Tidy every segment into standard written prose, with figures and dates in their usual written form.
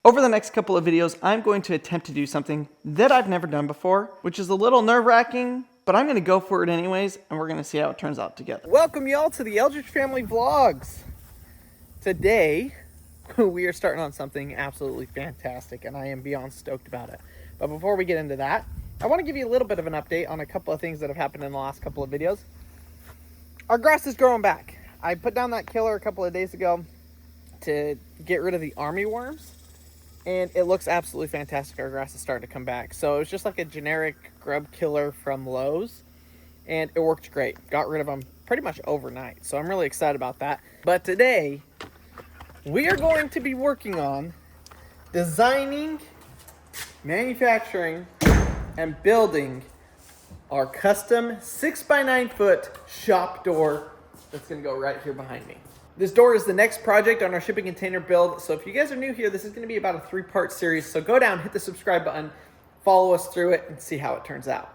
Over the next couple of videos, I'm going to attempt to do something that I've never done before, which is a little nerve-wracking, but I'm going to go for it anyways, and we're going to see how it turns out together. Welcome y'all to the Eldredge Family Vlogs. Today, we are starting on something absolutely fantastic, and I am beyond stoked about it. But before we get into that, I want to give you a little bit of an update on a couple of things that have happened in the last couple of videos. Our grass is growing back. I put down that killer a couple of days ago to get rid of the army worms, and it looks absolutely fantastic. Our grass is starting to come back. So it was just like a generic grub killer from Lowe's, and it worked great. Got rid of them pretty much overnight, so I'm really excited about that. But today, we are going to be working on designing, manufacturing, and building our custom 6x9 foot shop door that's going to go right here behind me. This door is the next project on our shipping container build. So if you guys are new here, this is going to be about a 3-part series. So go down, hit the subscribe button, follow us through it, and see how it turns out.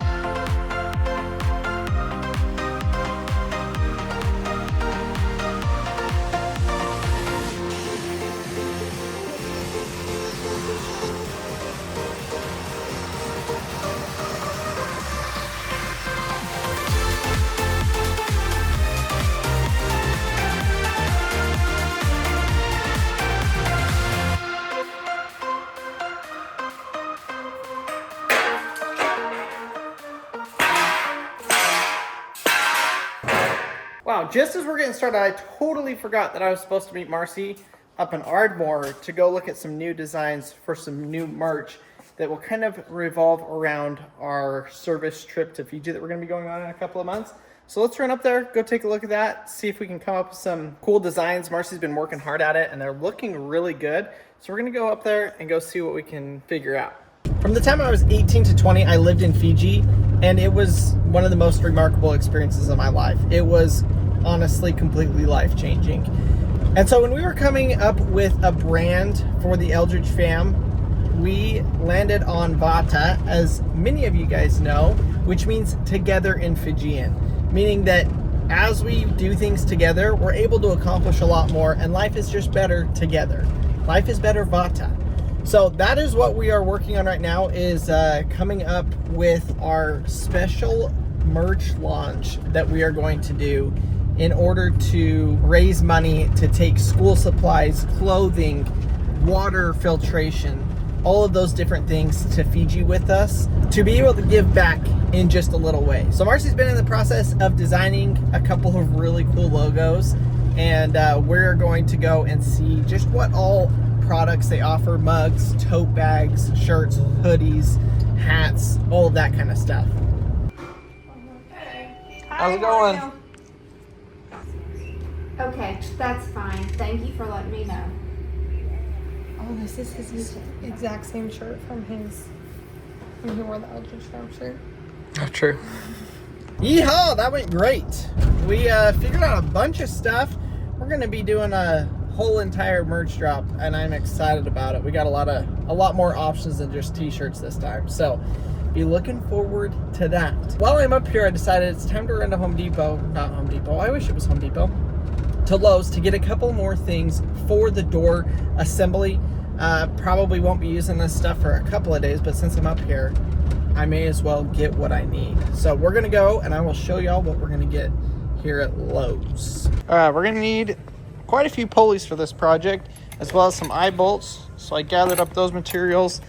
Wow, just as we're getting started, I totally forgot that I was supposed to meet Marcy up in Ardmore to go look at some new designs for some new merch that will kind of revolve around our service trip to Fiji that we're going to be going on in a couple of months. So let's run up there, go take a look at that, see if we can come up with some cool designs. Marcy's been working hard at it, and they're looking really good. So we're going to go up there and go see what we can figure out. From the time I was 18 to 20, I lived in Fiji, and it was one of the most remarkable experiences of my life. It was honestly completely life-changing. And so when we were coming up with a brand for the Eldredge fam, we landed on VATA, as many of you guys know, which means together in Fijian, meaning that as we do things together, we're able to accomplish a lot more, and life is just better together. Life is better VATA. So that is what we are working on right now, is coming up with our special merch launch that we are going to do in order to raise money to take school supplies, clothing, water filtration, all of those different things to Fiji with us, to be able to give back in just a little way. So Marcy's been in the process of designing a couple of really cool logos, and we're going to go and see just what all products they offer: mugs, tote bags, shirts, hoodies, hats, all of that kind of stuff. Hey. How's it going? Okay, that's fine. Thank you for letting me know. Oh, this is his exact same shirt from his, when he wore the Eldredge Fam shirt. Oh, true. Yeehaw, that went great. We figured out a bunch of stuff. We're gonna be doing a whole entire merch drop, and I'm excited about it. We got a lot more options than just t-shirts this time, so be looking forward to that. While I'm up here, I decided it's time to run to Home Depot. Not Home Depot, I wish it was Home Depot. To Lowe's to get a couple more things for the door assembly. Probably won't be using this stuff for a couple of days, but since I'm up here, I may as well get what I need. So we're gonna go, and I will show y'all what we're gonna get here at Lowe's. All right, we're gonna need quite a few pulleys for this project, as well as some eye bolts. So I gathered up those materials,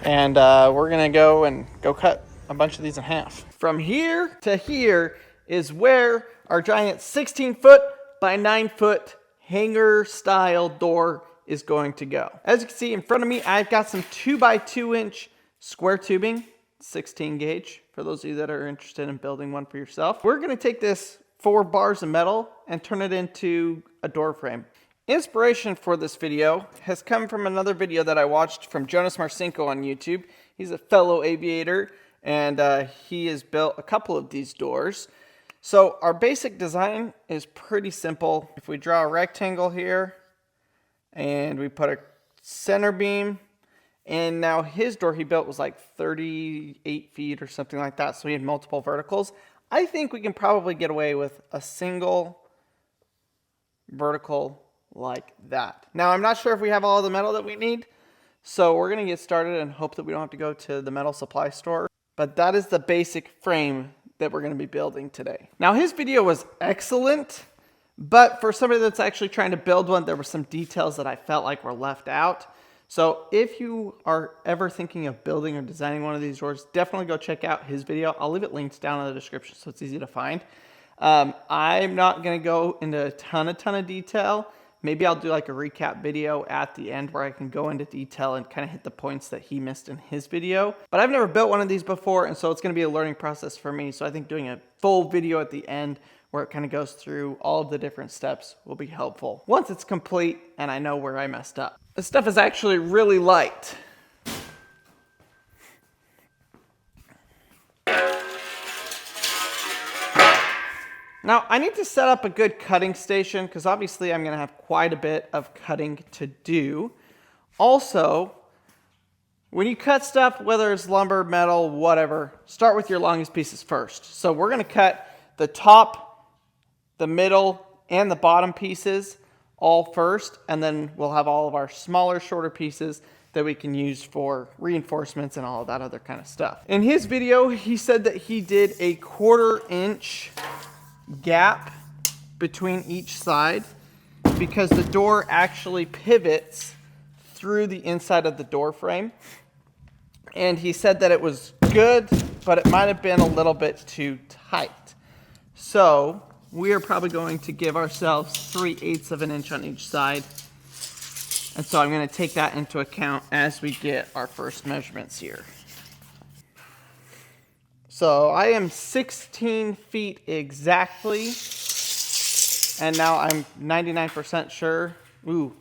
and we're gonna go cut a bunch of these in half. From here to here is where our giant 16-foot by 9-foot hanger style door is going to go. As you can see in front of me, I've got some 2x2-inch square tubing, 16 gauge, for those of you that are interested in building one for yourself. We're gonna take this 4 bars of metal and turn it into a door frame. Inspiration for this video has come from another video that I watched from Jonas Marcinko on YouTube. He's a fellow aviator, and he has built a couple of these doors. So our basic design is pretty simple. If we draw a rectangle here, and we put a center beam, and now his door he built was like 38 feet or something like that, so he had multiple verticals. I think we can probably get away with a single vertical like that. Now, I'm not sure if we have all the metal that we need, So we're going to get started and hope that we don't have to go to the metal supply store. But that is the basic frame that we're going to be building today. Now his video was excellent, but for somebody that's actually trying to build one, there were some details that I felt like were left out. So if you are ever thinking of building or designing one of these doors, definitely go check out his video. I'll leave it linked down in the description so it's easy to find. I'm not going to go into a ton of detail. Maybe I'll do like a recap video at the end where I can go into detail and kind of hit the points that he missed in his video. But I've never built one of these before, and so it's going to be a learning process for me. So I think doing a full video at the end where it kind of goes through all of the different steps will be helpful once it's complete and I know where I messed up. This stuff is actually really light. Now, I need to set up a good cutting station because obviously I'm going to have quite a bit of cutting to do. Also, when you cut stuff, whether it's lumber, metal, whatever, start with your longest pieces first. So we're going to cut the top, the middle, and the bottom pieces all first, and then we'll have all of our smaller, shorter pieces that we can use for reinforcements and all of that other kind of stuff. In his video, he said that he did a 1/4 inch gap between each side because the door actually pivots through the inside of the door frame. And he said that it was good, but it might have been a little bit too tight. So we are probably going to give ourselves 3/8 of an inch on each side. And so I'm going to take that into account as we get our first measurements here. So I am 16 feet exactly, and now I'm 99% sure,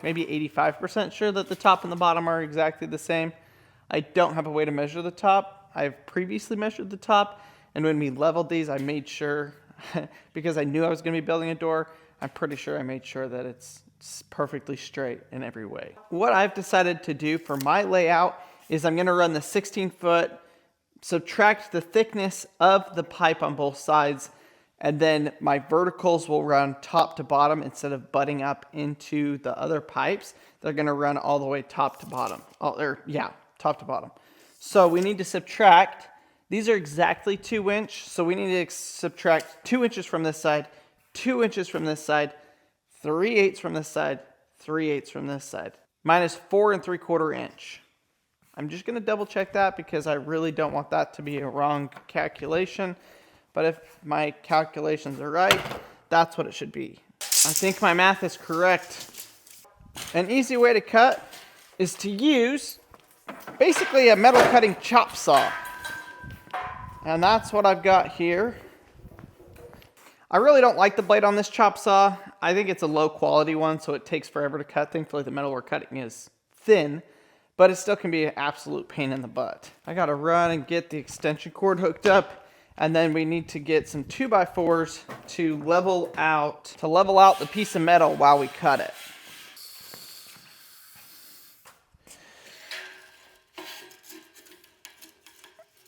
maybe 85% sure that the top and the bottom are exactly the same. I don't have a way to measure the top. I've previously measured the top, and when we leveled these, I made sure, because I knew I was going to be building a door, I'm pretty sure I made sure that it's perfectly straight in every way. What I've decided to do for my layout is I'm going to run the 16-foot, subtract the thickness of the pipe on both sides, and then my verticals will run top to bottom instead of butting up into the other pipes. They're going to run all the way top to bottom. Top to bottom. So we need to subtract. These are exactly 2 inch, so we need to subtract 2 inches from this side, 2 inches from this side, 3/8 from this side, 3/8 from this side, minus 4 3/4 inch. I'm just going to double check that because I really don't want that to be a wrong calculation. But if my calculations are right, that's what it should be. I think my math is correct. An easy way to cut is to use basically a metal cutting chop saw. And that's what I've got here. I really don't like the blade on this chop saw. I think it's a low quality one, so it takes forever to cut. Thankfully, the metal we're cutting is thin, but it still can be an absolute pain in the butt. I gotta run and get the extension cord hooked up, and then we need to get some 2x4s to level out the piece of metal while we cut it.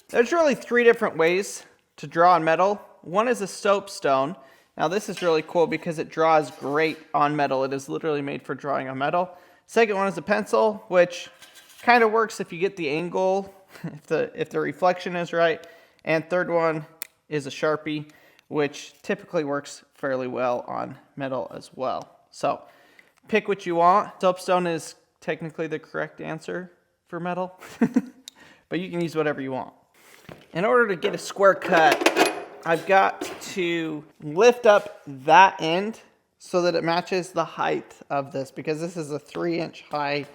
There's really 3 different ways to draw on metal. One is a soapstone. Now this is really cool because it draws great on metal. It is literally made for drawing on metal. Second one is a pencil, which kind of works if you get the angle, if the reflection is right. And third one is a Sharpie, which typically works fairly well on metal as well. So pick what you want. Soapstone is technically the correct answer for metal, but you can use whatever you want. In order to get a square cut, I've got to lift up that end so that it matches the height of this, because this is a 3-inch high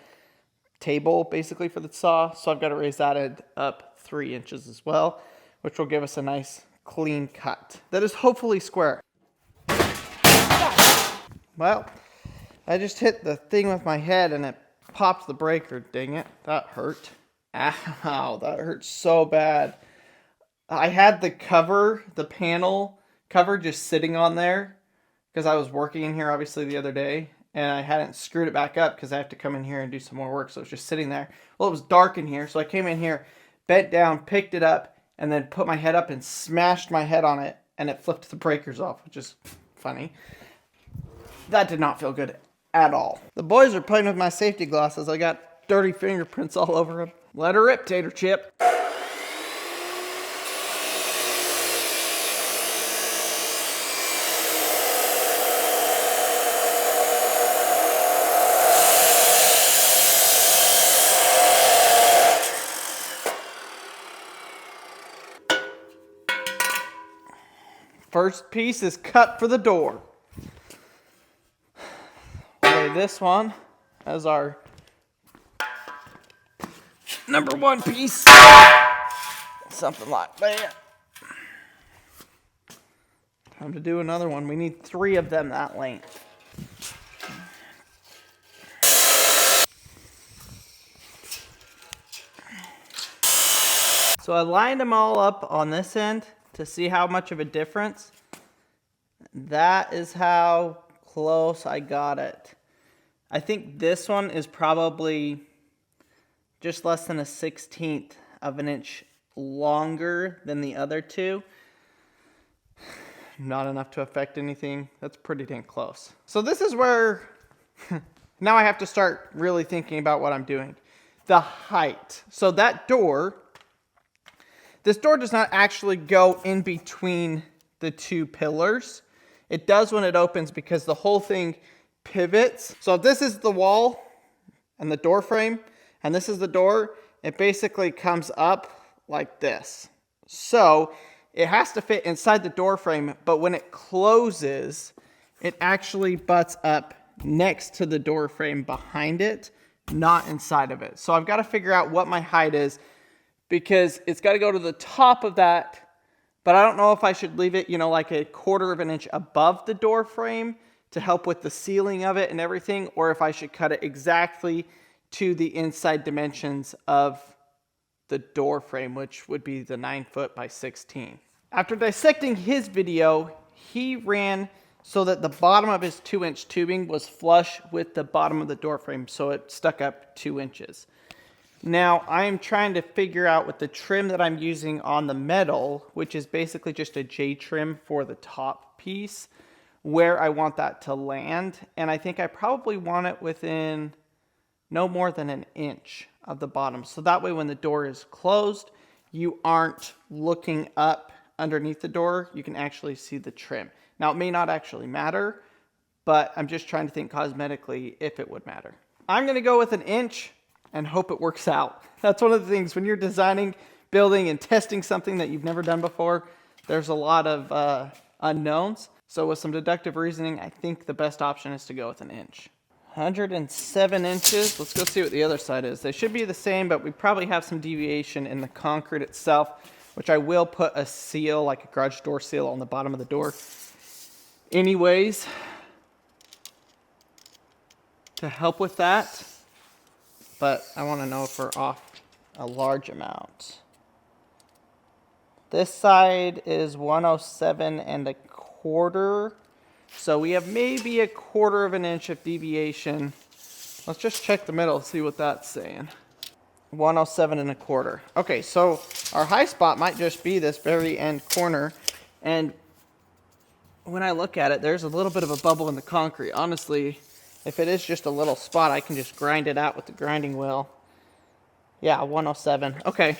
table basically for the saw. So I've got to raise that end up 3 inches as well, which will give us a nice clean cut that is hopefully square. Well, I just hit the thing with my head and it popped the breaker. Dang it, that hurt. Ow, that hurt so bad. I had the cover, the panel cover, just sitting on there because I was working in here obviously the other day, and I hadn't screwed it back up because I have to come in here and do some more work, so it was just sitting there. Well, it was dark in here, so I came in here, bent down, picked it up, and then put my head up and smashed my head on it, and it flipped the breakers off, which is funny. That did not feel good at all. The boys are playing with my safety glasses. I got dirty fingerprints all over him. Let her rip, Tater Chip. First piece is cut for the door. We'll lay this one as our number one piece. Something like that. Time to do another one. We need 3 of them that length. So I lined them all up on this end to see how much of a difference. That is how close I got it. I think this one is probably just less than a 1/16 of an inch longer than the other two. Not enough to affect anything. That's pretty dang close. So this is where now I have to start really thinking about what I'm doing. The height. So that door, this door does not actually go in between the 2 pillars. It does when it opens because the whole thing pivots. So if this is the wall and the door frame, and this is the door, it basically comes up like this. So it has to fit inside the door frame, but when it closes, it actually butts up next to the door frame behind it, not inside of it. So I've got to figure out what my height is, because it's got to go to the top of that, but I don't know if I should leave it, like a 1/4 of an inch above the door frame to help with the sealing of it and everything, or if I should cut it exactly to the inside dimensions of the door frame, which would be the 9 foot by 16. After dissecting his video, he ran so that the bottom of his 2-inch tubing was flush with the bottom of the door frame, so it stuck up 2 inches. Now, I am trying to figure out with the trim that I'm using on the metal, which is basically just a J trim for the top piece, where I want that to land. And I think I probably want it within no more than 1 inch of the bottom. So that way when the door is closed, you aren't looking up underneath the door. You can actually see the trim. Now, it may not actually matter, but I'm just trying to think cosmetically if it would matter. I'm going to go with 1 inch. And hope it works out. That's one of the things when you're designing, building, and testing something that you've never done before, there's a lot of unknowns. So with some deductive reasoning, I think the best option is to go with 1 inch. 107 inches. Let's go see what the other side is. They should be the same, but we probably have some deviation in the concrete itself, which I will put a seal, like a garage door seal, on the bottom of the door anyways, to help with that. But I want to know if we're off a large amount. This side is 107 1/4. So we have maybe 1/4 of an inch of deviation. Let's just check the middle, see what that's saying. 107 1/4. Okay, so our high spot might just be this very end corner. And when I look at it, there's a little bit of a bubble in the concrete. Honestly, if it is just a little spot, I can just grind it out with the grinding wheel. Yeah, 107. Okay.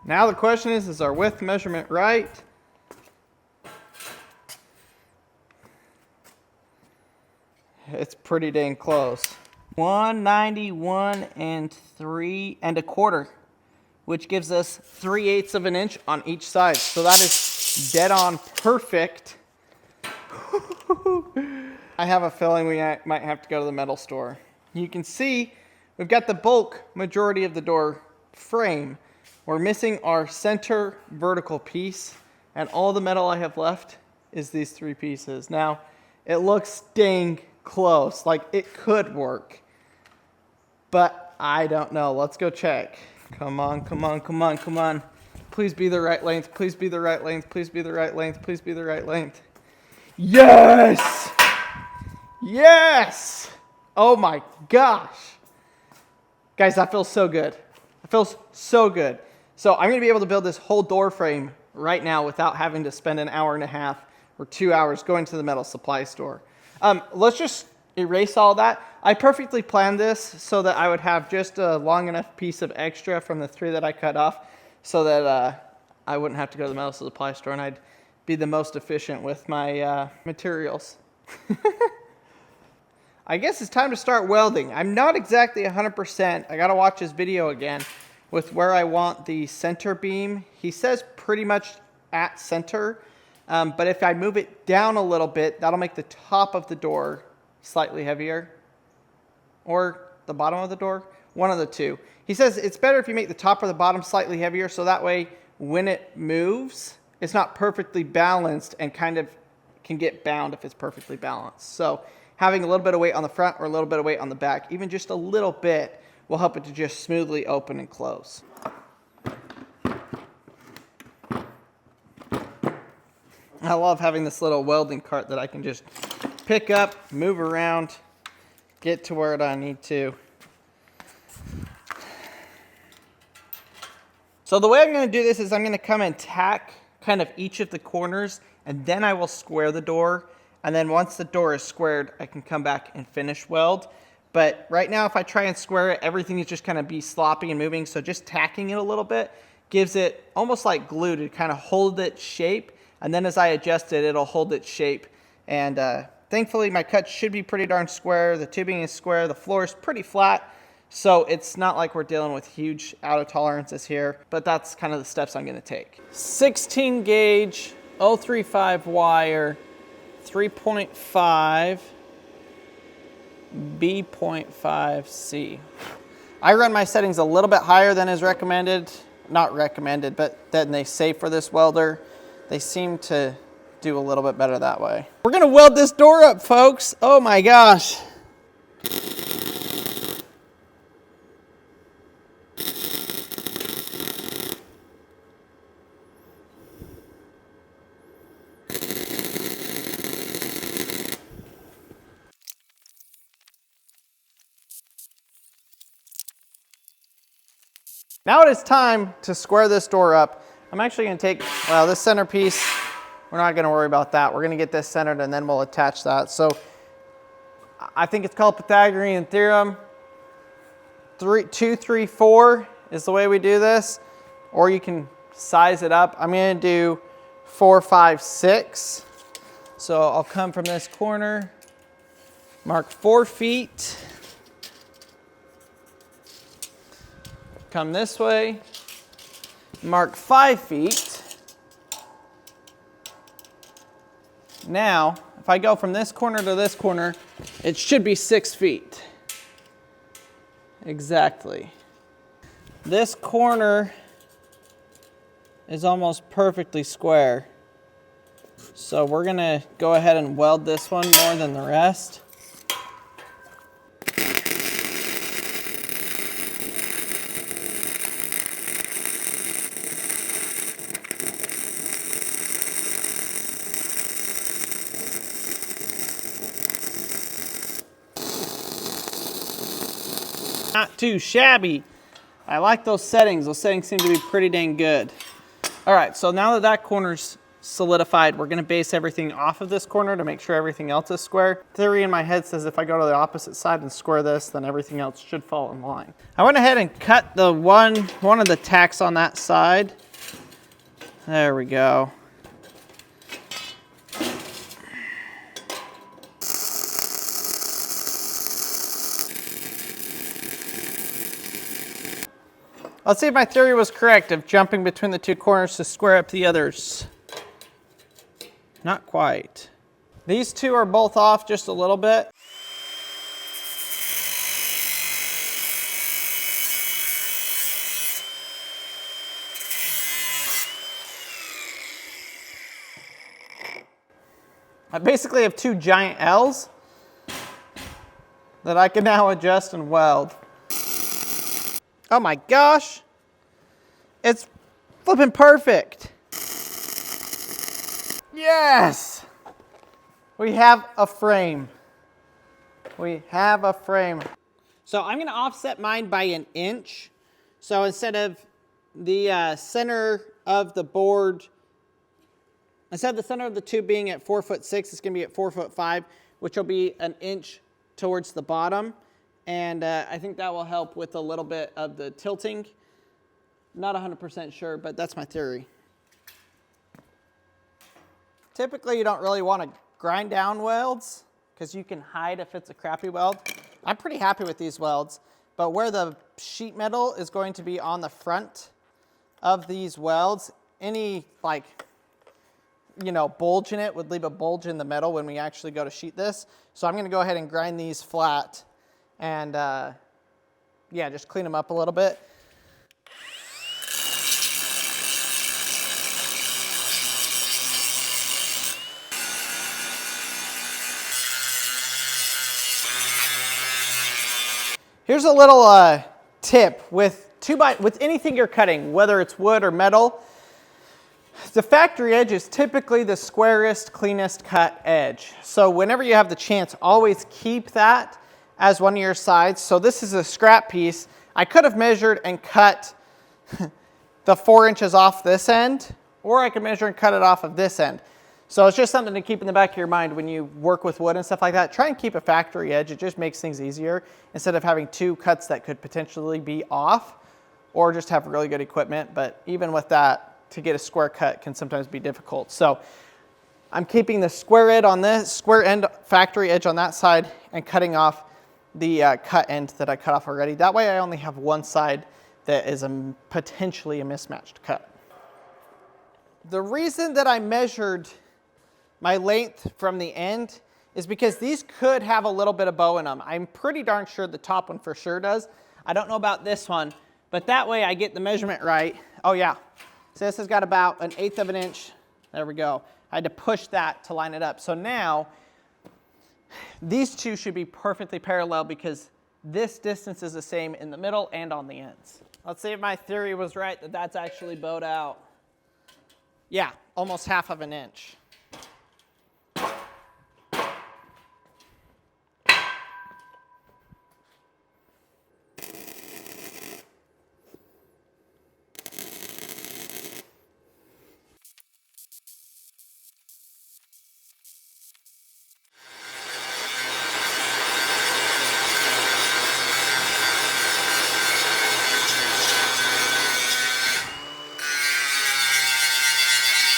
Now the question is our width measurement right? It's pretty dang close. 191 3 1/4. Which gives us 3/8 of an inch on each side. So that is dead on perfect. I have a feeling we might have to go to the metal store. You can see we've got the bulk majority of the door frame. We're missing our center vertical piece, and all the metal I have left is these 3 pieces. Now, it looks dang close, like it could work, but I don't know. Let's go check. Come on, come on, come on, come on. Please be the right length. Please be the right length. Please be the right length. Please be the right length. Yes! Yes! Oh my gosh. Guys, that feels so good. It feels so good. So I'm going to be able to build this whole door frame right now without having to spend an hour and a half or 2 hours going to the metal supply store. Let's just erase all that. I perfectly planned this so that I would have just a long enough piece of extra from the 3 that I cut off so that I wouldn't have to go to the metal supply store and I'd be the most efficient with my materials. I guess it's time to start welding. I'm not exactly 100%. I gotta watch this video again with where I want the center beam. He says pretty much at center, but if I move it down a little bit, that'll make the top of the door slightly heavier, or the bottom of the door, one of the two. He says it's better if you make the top or the bottom slightly heavier, so that way when it moves, it's not perfectly balanced and kind of can get bound if it's perfectly balanced. So having a little bit of weight on the front or a little bit of weight on the back, even just a little bit, will help it to just smoothly open and close. I love having this little welding cart that I can just pick up, move around, get to where I need to. So the way I'm going to do this is I'm going to come and tack kind of each of the corners, and then I will square the door. And then once the door is squared, I can come back and finish weld. But right now, if I try and square it, everything is just kind of be sloppy and moving. So just tacking it a little bit gives it almost like glue to kind of hold its shape. And then as I adjust it, it'll hold its shape. And thankfully, my cut should be pretty darn square. The tubing is square. The floor is pretty flat. So it's not like we're dealing with huge out of tolerances here. But that's kind of the steps I'm going to take. 16 gauge 035 wire, 3.5 B.5C. I run my settings a little bit higher than is recommended. Not recommended, but than they say for this welder. They seem to do a little bit better that way. We're gonna weld this door up, folks. Oh my gosh. Now it is time to square this door up. I'm actually going to take, well, this centerpiece, we're not going to worry about that. We're going to get this centered and then we'll attach that. So I think it's called Pythagorean theorem. 2, 3, 4 is the way we do this. Or you can size it up. I'm going to do 4, 5, 6. So I'll come from this corner, mark 4 feet. Come this way, mark 5 feet. Now, if I go from this corner to this corner, it should be 6 feet. Exactly. This corner is almost perfectly square. So we're gonna go ahead and weld this one more than the rest. Not too shabby. I like those settings. Those settings seem to be pretty dang good. All right, so now that that corner's solidified, we're gonna base everything off of this corner to make sure everything else is square. Theory in my head says if I go to the opposite side and square this, then everything else should fall in line. I went ahead and cut the one of the tacks on that side. There we go. Let's see if my theory was correct of jumping between the two corners to square up the others. Not quite. These two are both off just a little bit. I basically have two giant L's that I can now adjust and weld. Oh my gosh, it's flipping perfect. Yes, we have a frame. We have a frame. So I'm gonna offset mine by 1 inch. So instead of the center of the board Instead of the center of the tube being at 4'6", it's going to be at 4'5", which will be an inch towards the bottom. And I think that will help with a little bit of the tilting. Not 100% sure, but that's my theory. Typically, you don't really want to grind down welds because you can hide if it's a crappy weld. I'm pretty happy with these welds, but where the sheet metal is going to be on the front of these welds, any like, you know, bulge in it would leave a bulge in the metal when we actually go to sheet this. So I'm going to go ahead and grind these flat and yeah, just clean them up a little bit. Here's a little tip with anything you're cutting, whether it's wood or metal. The factory edge is typically the squarest, cleanest cut edge. So whenever you have the chance, always keep that as one of your sides. So this is a scrap piece. I could have measured and cut the 4 inches off this end, or I could measure and cut it off of this end. So it's just something to keep in the back of your mind when you work with wood and stuff like that. Try and keep a factory edge. It just makes things easier instead of having 2 cuts that could potentially be off or just have really good equipment. But even with that, to get a square cut can sometimes be difficult. So I'm keeping the square end on this, square end factory edge on that side and cutting off the cut end that I cut off already. That way I only have one side that is potentially a mismatched cut. The reason that I measured my length from the end is because these could have a little bit of bow in them. I'm pretty darn sure the top one for sure does. I don't know about this one, but that way I get the measurement right. Oh yeah, so this has got about 1/8 of an inch. There we go. I had to push that to line it up. So now these two should be perfectly parallel because this distance is the same in the middle and on the ends. Let's see if my theory was right that that's actually bowed out. Yeah, almost 1/2 of an inch.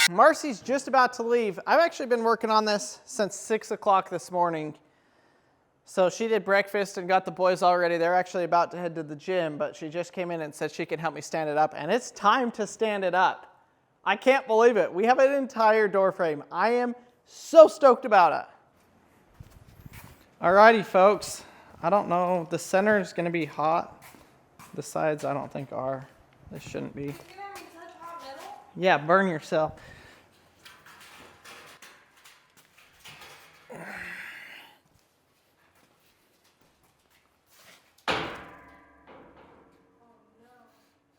Marcy's just about to leave. I've actually been working on this since 6 o'clock this morning. So she did breakfast and got the boys all ready. They're actually about to head to the gym, but she just came in and said she can help me stand it up. And it's time to stand it up. I can't believe it. We have an entire door frame. I am so stoked about it. Alrighty, folks. I don't know. The center is going to be hot. The sides I don't think are. They shouldn't be. Yeah, burn yourself.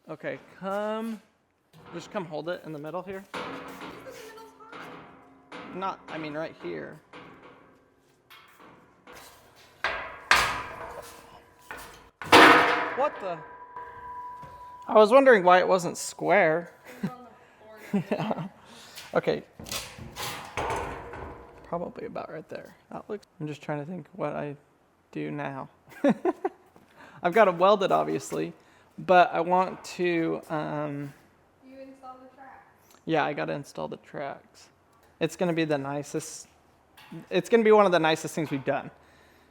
Okay, just come hold it in the middle here. Not, I mean right here. What the? I was wondering why it wasn't square. Yeah. Okay. Probably about right there. That looks, I'm just trying to think what I do now. I've got to weld it obviously, but I want to, You install the tracks. yeah, I got to install the tracks. It's going to be the nicest, it's going to be one of the nicest things we've done.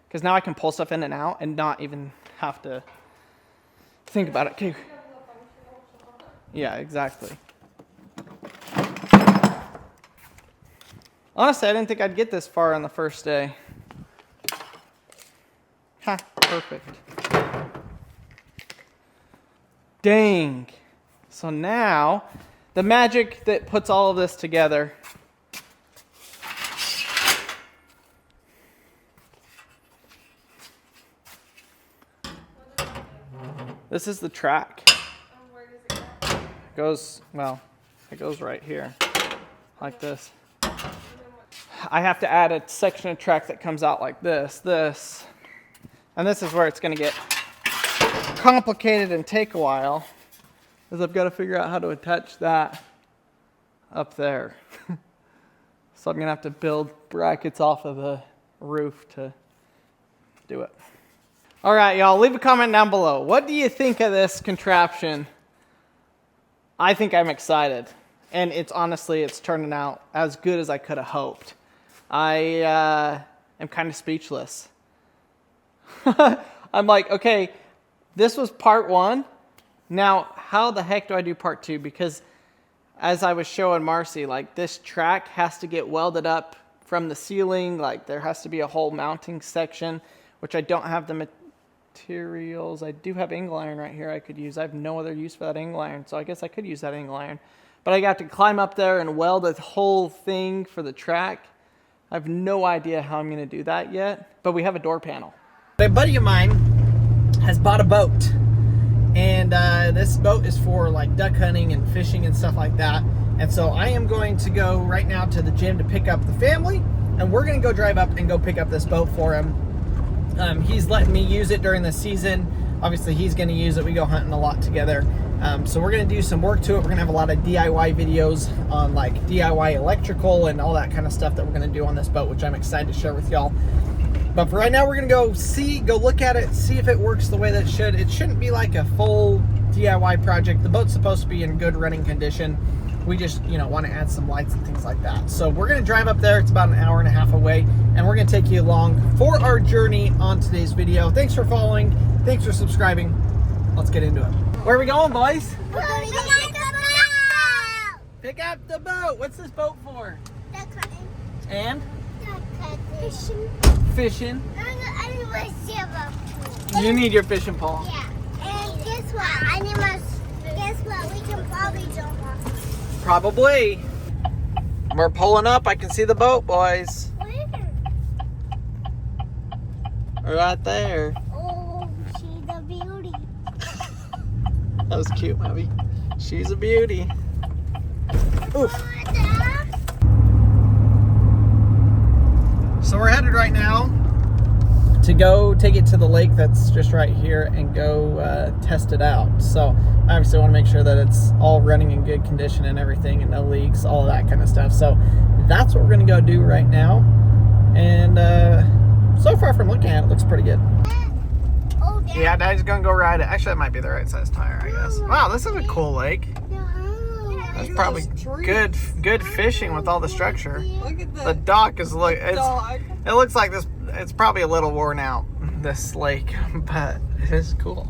Because now I can pull stuff in and out and not even have to think about it. Okay. Yeah, exactly. Honestly, I didn't think I'd get this far on the first day. Ha, perfect. Dang. So now, the magic that puts all of this together. This is the track. Where does it go? It goes, well, it goes right here, like this. I have to add a section of track that comes out like this, and this is where it's going to get complicated and take a while, because I've got to figure out how to attach that up there. So I'm gonna have to build brackets off of the roof to do it. All right, y'all, leave a comment down below. What do you think of this contraption? I think I'm excited. And it's turning out as good as I could have hoped. I am kind of speechless. I'm like, okay, this was part 1. Now, how the heck do I do part 2? Because as I was showing Marcy, like this track has to get welded up from the ceiling. Like there has to be a whole mounting section, which I don't have the materials. I do have angle iron right here I could use. I have no other use for that angle iron, so I guess I could use that angle iron. But I got to climb up there and weld the whole thing for the track. I have no idea how I'm going to do that yet, but we have a door panel. A buddy of mine has bought a boat, and this boat is for like duck hunting and fishing and stuff like that. And so I am going to go right now to the gym to pick up the family, and we're going to go drive up and go pick up this boat for him. He's letting me use it during the season. Obviously he's going to use it. We go hunting a lot together. So we're going to do some work to it. We're going to have a lot of DIY videos on like DIY electrical and all that kind of stuff that we're going to do on this boat, which I'm excited to share with y'all. But for right now, we're going to go look at it, see if it works the way that it should. It shouldn't be like a full DIY project. The boat's supposed to be in good running condition. We just, want to add some lights and things like that. So we're going to drive up there. It's about an hour and a half away, and we're going to take you along for our journey on today's video. Thanks for following. Thanks for subscribing. Let's get into it. Where are we going, boys? Pick up the boat. What's this boat for? And? Fishing. You need your fishing pole. Yeah. And guess what? We can probably jump off. Probably. We're pulling up. I can see the boat, boys. Where? Right there. Oh, she's a beauty. That was cute, Mavi. She's a beauty. Oof. So we're headed right now to go take it to the lake that's just right here and go test it out. So I obviously want to make sure that it's all running in good condition and everything and no leaks, all of that kind of stuff. So that's what we're going to go do right now. And so far from looking at it, looks pretty good. Yeah, Daddy's going to go ride it. Actually, that might be the right size tire, I guess. Wow, this is a cool lake. That's probably good fishing with all the structure. Look at The dock is it looks like this. It's probably a little worn out, this lake, but it is cool.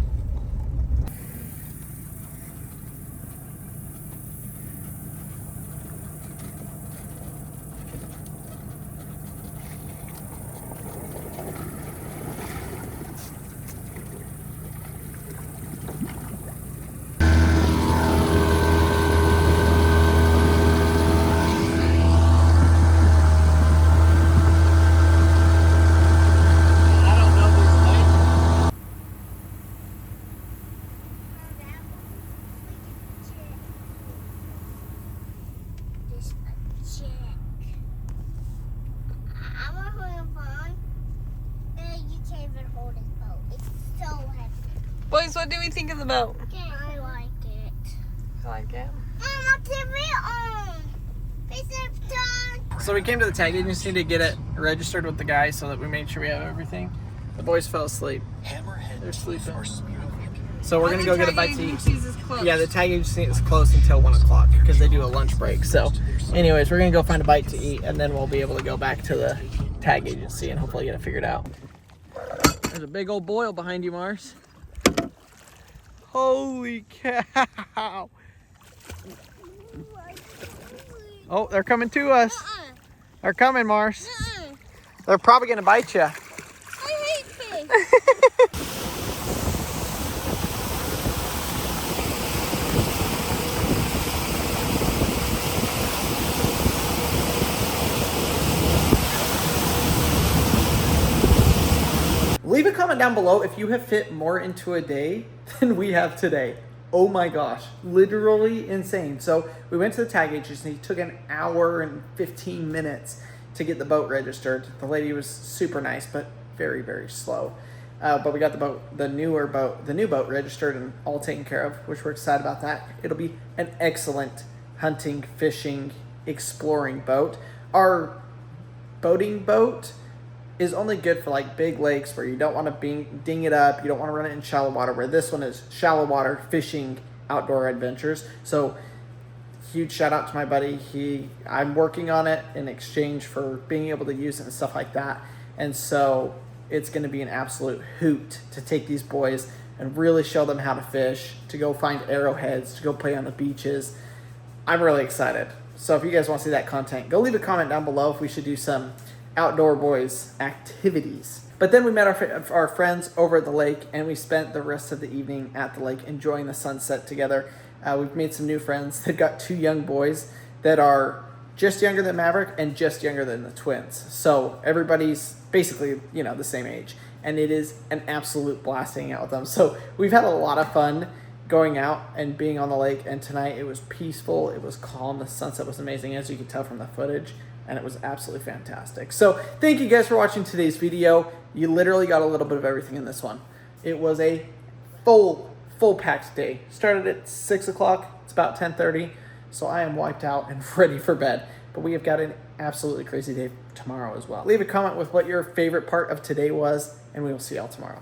Boys, what do we think of the boat? I like it. I like it. Mama, TV on. So we came to the tag agency to get it registered with the guy so that we made sure we have everything. The boys fell asleep. They're sleeping. So we're gonna go get a bite to eat. Yeah, the tag agency is closed until 1 o'clock because they do a lunch break. So anyways, we're gonna go find a bite to eat and then we'll be able to go back to the tag agency and hopefully get it figured out. There's a big old boil behind you, Mars. Holy cow. Oh, they're coming to us. They're coming, Mars. They're probably gonna bite you. I hate fish. Leave a comment down below if you have fit more into a day than we have today. Oh my gosh, literally insane. So we went to the tag agency, took an hour and 15 minutes to get the boat registered. The lady was super nice, but very, very slow. But we got the new boat registered and all taken care of, which we're excited about that. It'll be an excellent hunting, fishing, exploring boat. our boating boat is only good for like big lakes where you don't want to ding it up, you don't want to run it in shallow water, where this one is shallow water fishing outdoor adventures. So huge shout out to my buddy. I'm working on it in exchange for being able to use it and stuff like that. And so it's going to be an absolute hoot to take these boys and really show them how to fish, to go find arrowheads, to go play on the beaches. I'm really excited. So if you guys want to see that content, go leave a comment down below if we should do some outdoor boys activities. But then we met our friends over at the lake, and we spent the rest of the evening at the lake enjoying the sunset together. We've made some new friends. They've got 2 young boys that are just younger than Maverick and just younger than the twins. So everybody's basically, the same age. And it is an absolute blast hanging out with them. So we've had a lot of fun going out and being on the lake. And tonight it was peaceful. It was calm. The sunset was amazing, as you can tell from the footage. And it was absolutely fantastic. So thank you guys for watching today's video. You literally got a little bit of everything in this one. It was a full packed day. Started at 6 o'clock. It's about 10:30. So I am wiped out and ready for bed. But we have got an absolutely crazy day tomorrow as well. Leave a comment with what your favorite part of today was, and we will see y'all tomorrow.